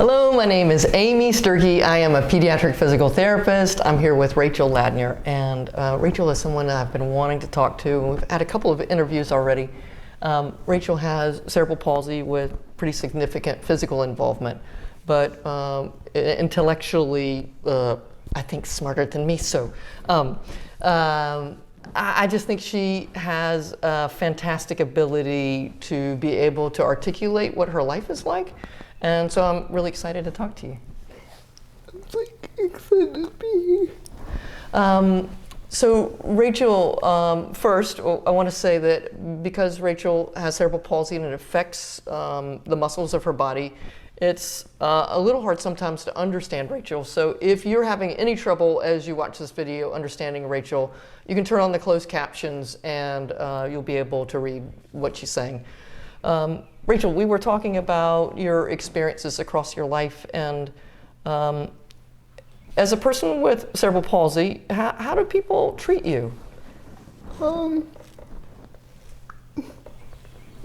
Hello, my name is Amy Sturkey. I am a pediatric physical therapist. I'm here with Rachel Ladner, and Rachel is someone that I've been wanting to talk to. We've had a couple of interviews already. Rachel has cerebral palsy with pretty significant physical involvement, but intellectually, I think smarter than me. So I just think she has a fantastic ability to be able to articulate what her life is like. And so I'm really excited to talk to you. I'm excited to be here. So Rachel, first, I want to say that because Rachel has cerebral palsy and it affects the muscles of her body, it's a little hard sometimes to understand Rachel. So if you're having any trouble as you watch this video understanding Rachel, you can turn on the closed captions and you'll be able to read what she's saying. Rachel, we were talking about your experiences across your life, and as a person with cerebral palsy, how do people treat you?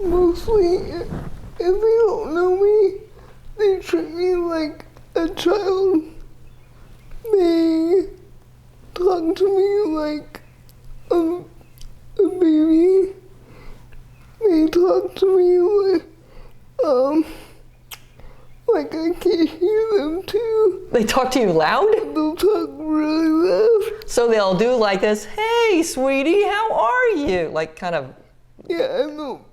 Mostly, if they don't know me, they treat me like a child. They talk to me like a baby. They talk to me like I can't hear them too. They talk to you loud? They'll talk really loud. So they'll do like this, "Hey, sweetie, how are you?" Like kind of. Yeah, and they'll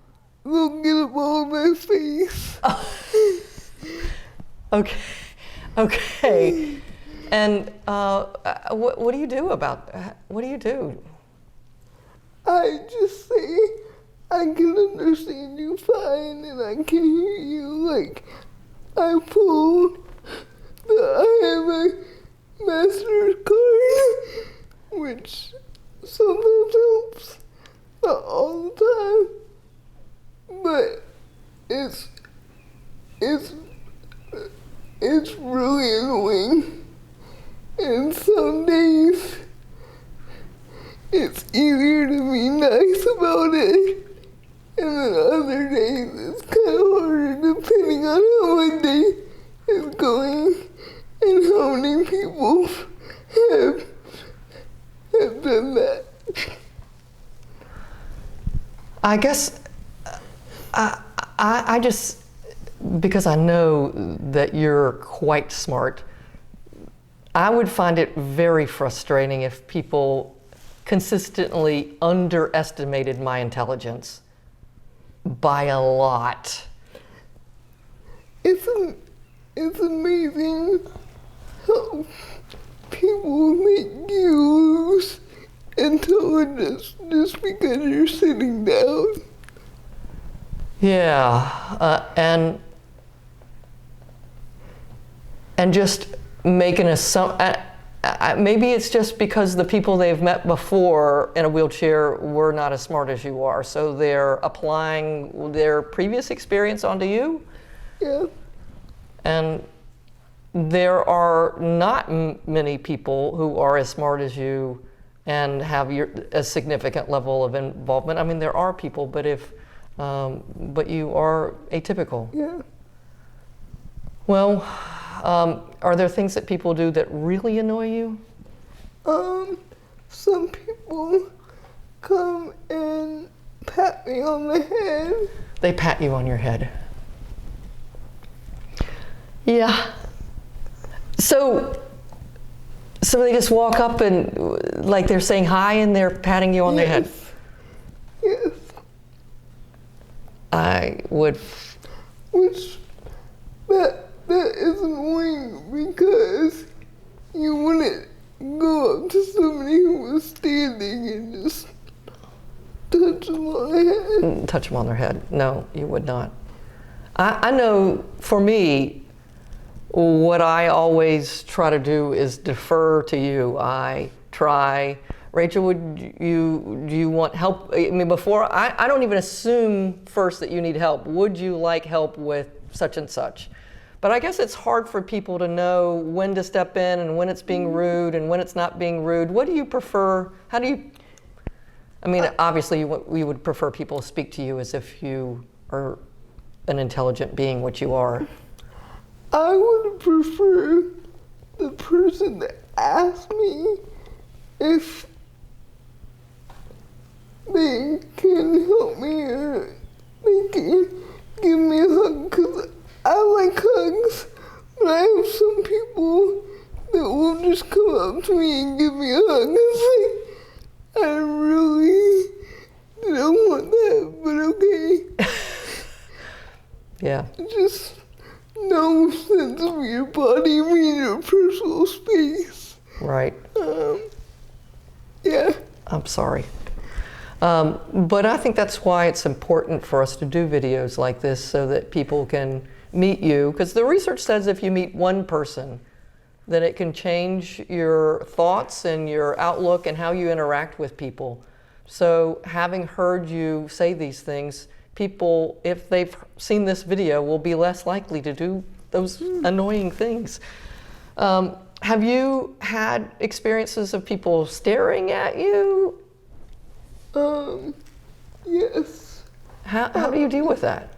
get up all in my face. Okay. And what do you do about that? What do you do? I just say, I can understand you fine and I can hear you. Like, I pulled I have a master's card, which sometimes helps, not all the time, but it's really annoying. And some days it's easier to be nice about it. And then other days it's kind of harder depending on how my day is going and how many people have done that. I guess I just, because I know that you're quite smart, I would find it very frustrating if people consistently underestimated my intelligence by a lot. It's amazing how people make you lose intelligence just because you're sitting down. Yeah, and just make an assumption. Maybe it's just because the people they've met before in a wheelchair were not as smart as you are, so they're applying their previous experience onto you. Yeah. And there are not many people who are as smart as you and have a significant level of involvement. I mean, there are people, but but you are atypical. Yeah. Well, are there things that people do that really annoy you? Some people come and pat me on the head. They pat you on your head. Yeah. So they just walk up and like they're saying hi and they're patting you on the head. Yes. I would. Which that is annoying because you wouldn't go up to somebody who was standing and just touch them on the head. Touch them on their head. No, you would not. I know for me, what I always try to do is defer to you. I try. Rachel, do you want help? I mean, before, I don't even assume first that you need help. Would you like help with such and such? But I guess it's hard for people to know when to step in and when it's being rude and when it's not being rude. What do you prefer? How do you, I mean, obviously we would prefer people speak to you as if you are an intelligent being, which you are. I would prefer the person that asked me if they can help me or they can give me a hug, because I like hugs, but I have some people that will just come up to me and give me a hug. It's like, I really don't want that, but okay. Yeah. Just no sense of your body being your personal space. Right. Yeah. I'm sorry. But I think that's why it's important for us to do videos like this so that people can meet you. Because the research says if you meet one person, then it can change your thoughts and your outlook and how you interact with people. So having heard you say these things, people, if they've seen this video, will be less likely to do those annoying things. Have you had experiences of people staring at you? Yes. How do you deal with that?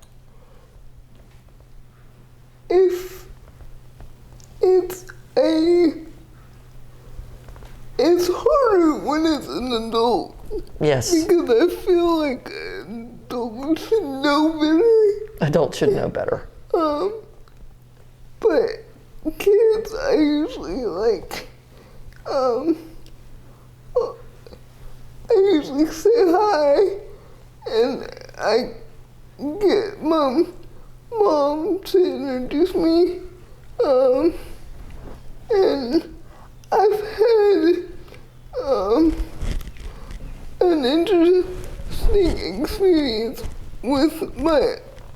If it's harder when it's an adult. Yes. Because I feel like adults should know better. Adults should know better. But kids, I usually like, I usually say hi, and I get my mom to introduce me, and I've had, an interesting experience with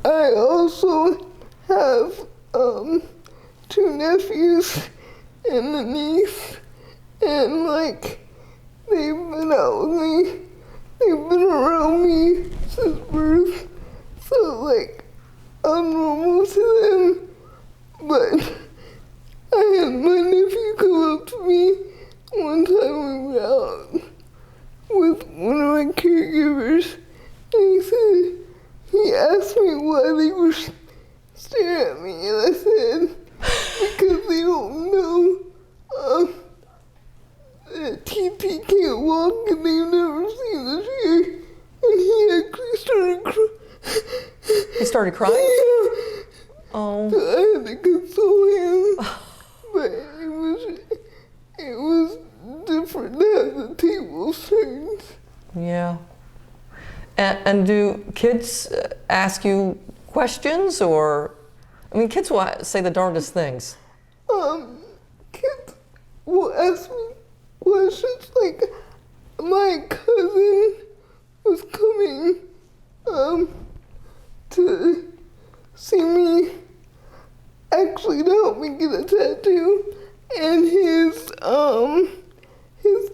I also have, 2 nephews and a niece, and like, they've been out with me, they've been around me since birth, so like, I'm normal to them, but I had my nephew come up to me one time we were out with one of my caregivers, and he asked me why they were staring at me, and I said, because they don't know that TT can't walk and they've never seen the chair, and he actually started crying. He started crying? Yeah. Oh. So I had to console him, but it was different to have the tables turned. Yeah. And do kids ask you questions, or, I mean, kids will say the darndest things. Kids will ask me questions, like my cousin was coming, to see me, actually to help me get a tattoo, and his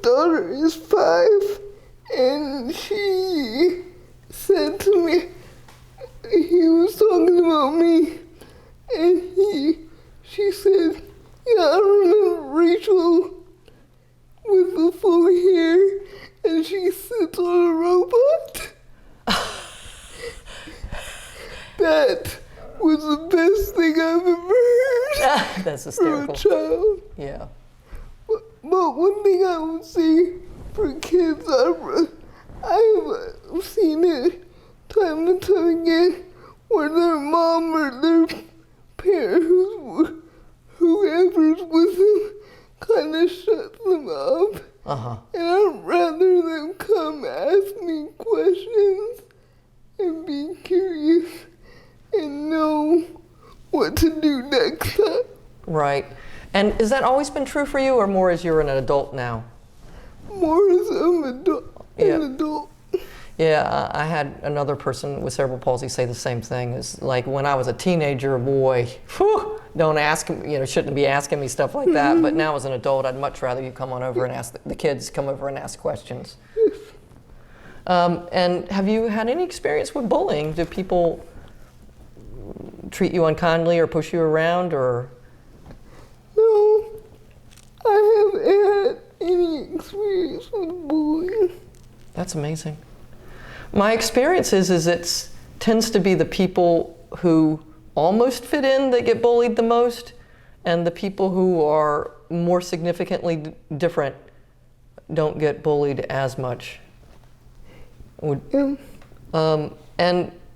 daughter is 5, and she said to me, he was talking about me, and she said, yeah, I remember Rachel with the full hair, and she sits on a robot. That was the best thing I've ever heard. That's For hysterical. a child. Yeah. But one thing I would say for kids, I've seen it time and time again, where their mom or their parent, whoever's with them, kind of shuts them up. Uh-huh. And I'd rather them come ask me questions and be curious and know what to do next time. Right. And has that always been true for you, or more as you're an adult now? More as an adult. Yeah, I had another person with cerebral palsy say the same thing. It's like when I was a teenager, boy, whew, don't ask me, shouldn't be asking me stuff like that. But now as an adult, I'd much rather you come on over and ask the kids come over and ask questions. And have you had any experience with bullying? Do people treat you unkindly or push you around, or? No, I haven't had any experience with bullying. That's amazing. My experience is it tends to be the people who almost fit in that get bullied the most, and the people who are more significantly different don't get bullied as much. And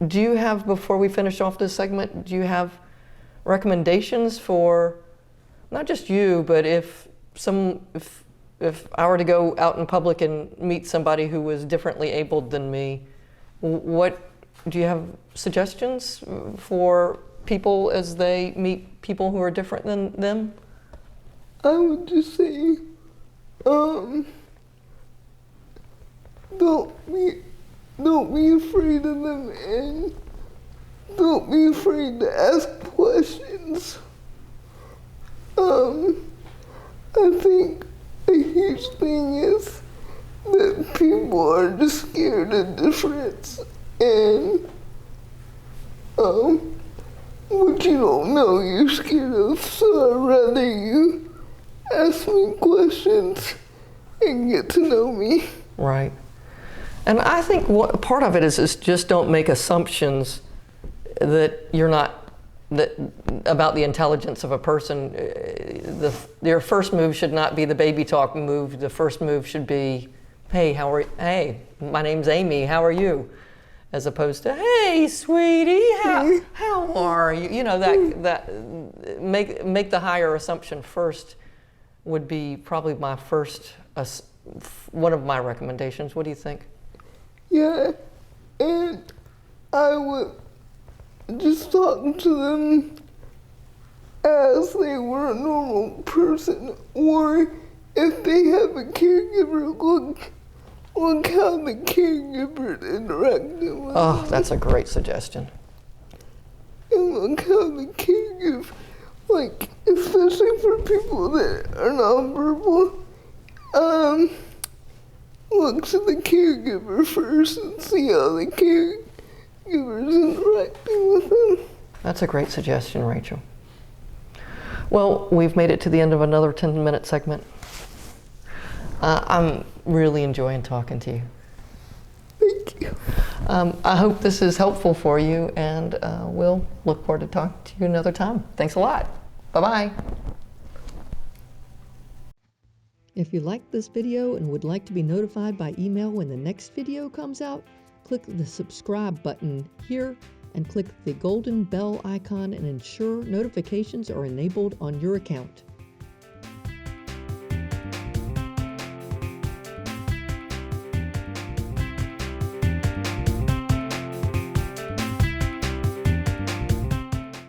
do you have, before we finish off this segment, do you have recommendations for not just you, but if I were to go out in public and meet somebody who was differently abled than me, what do you have suggestions for people as they meet people who are different than them? I would just say, don't be afraid of them, and don't be afraid to ask questions. I think a huge thing is that people are just scared of difference, and what you don't know you're scared of, so I'd rather you ask me questions and get to know me. Right. And I think part of it is just don't make assumptions that you're not, that about the intelligence of a person. Your first move should not be the baby talk move. The first move should be, hey, my name's Amy, how are you? As opposed to, hey, sweetie, how are you? You know, that make the higher assumption first would be probably my first, one of my recommendations. What do you think? Yeah, and I would just talk to them as they were a normal person, or if they have a caregiver, look how the caregiver interacted with Oh, them. that's a great suggestion. And look how the caregiver, like, especially for people that are nonverbal, look to the caregiver first and see how the caregiver's interacting with them. That's a great suggestion, Rachel. Well, we've made it to the end of another 10-minute segment. I'm really enjoying talking to you. Thank you. I hope this is helpful for you, and we'll look forward to talking to you another time. Thanks a lot. Bye-bye. If you liked this video and would like to be notified by email when the next video comes out, click the subscribe button here and click the golden bell icon and ensure notifications are enabled on your account.